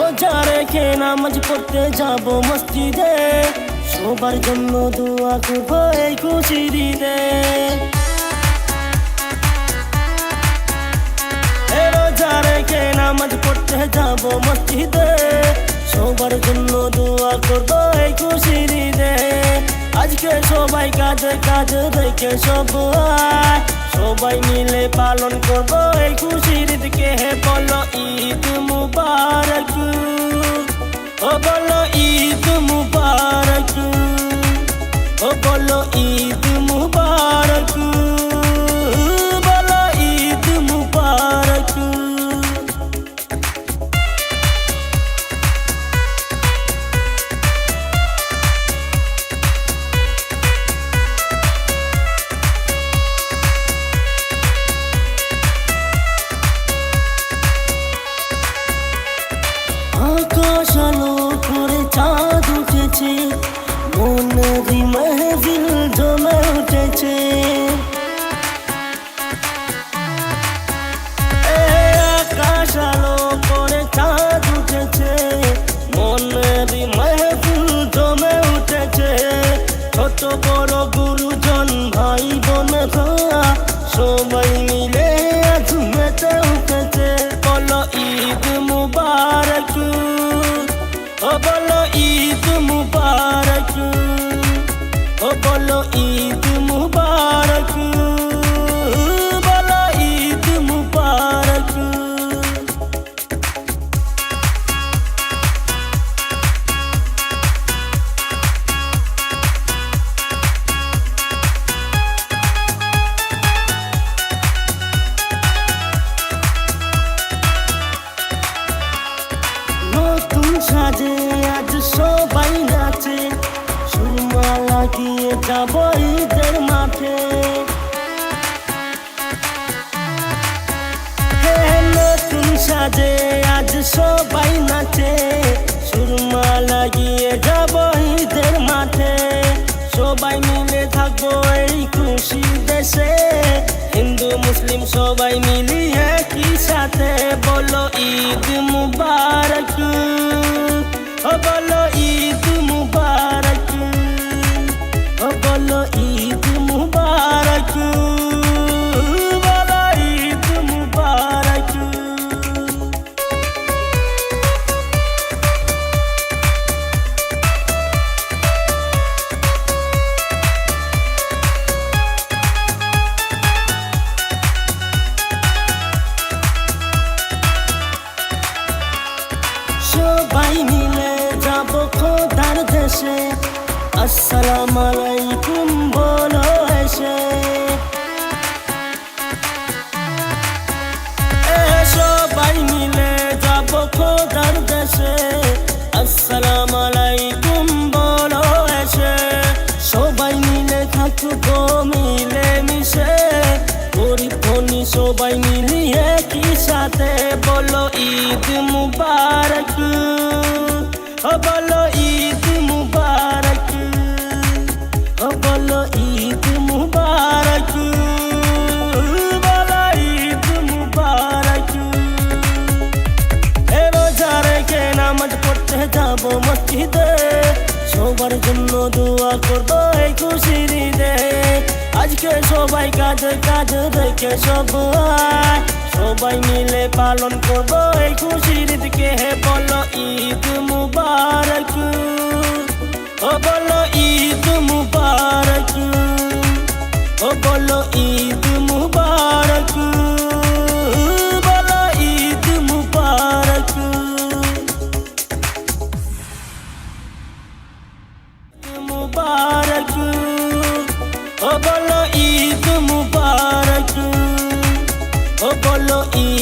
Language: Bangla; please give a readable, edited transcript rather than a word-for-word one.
রোজা রেখে নামাজ পড়তে যাব মসজিদে, সবার জন্য দোয়া করব এই খুশির ঈদে। রোজা রেখে নামাজ পড়তে যাব মসজিদে, সবার জন্য দোয়া করব এই খুশির ঈদে। আজকে সবাই কাজে রেখে সবাই মিলে পালন করব এই খুশির ঈদকে। বলো ঈদ মুবারক, ও বলো ঈদ মুবারক, ও বলো ঈদ মুবারক, বলো ঈদ মুবারক। আকাশ আলো করে চাঁদ উঠেছে, মনের মেহফিল জমে উঠেছে। আকাশ আলো করে চাঁদ উঠেছে, মনের মেহফিল জমে উঠেছে। ছোট বড় গুরুজন ভাই বোনেরা সবাই মিলে আজ মেতে উঠেছে। বলো ঈদ মুবারক, ও বলো ঈদ মুবারক, ও বলো ঈদ মুবারক, বলো ঈদ মুবারক। নতুন সাজে আজ সবাই নাচে, সুরমা লাগিয়ে যাব ঈদের মাঠে। নতুন সাজে আজ সবাই নাচে, সুরমা লাগিয়ে যাব ঈদের মাঠে। সবাই মিলে থাকবো এই খুশি দেশে, হিন্দু মুসলিম সবাই মিলিয়ে একই সাথে। বলো ঈদ মুবারক, ও বলো ঈদ মুবারক, ও বলো ঈদ মুবারক, বলো ঈদ মুবারক। সবাই মিলে যাব খোদার দেশে, আসসালামু আলাইকুম বলো এসে। সবাই মিলে যাব খোদার দেশে, আসসালামু আলাইকুম বলো এসে। সবাই মিলে থাকবো মিলে মিশে, গরিব ধনী সবাই মিলিয়ে একই সাথে। বলো ঈদ মুবারক, ও বলো ঈদ মুবারক, ও বলো ঈদ মুবারক, বলো ঈদ মুবারক। রোজা রেখে নামাজ পড়তে যাব মসজিদে, সবার জন্য দোয়া করব এই খুশির ঈদে। আজকে সবাই কাজে রেখে সবাই মিলে পালন করব এই খুশির ঈদকে। বলো ঈদ মুবারক, ও বলো ঈদ মুবারক, ও বলো ঈদ মুবারক, বলো ঈদ মুবারক। মুবারক, ও বলো ঈদ মুবারক, ও বলো ঈদ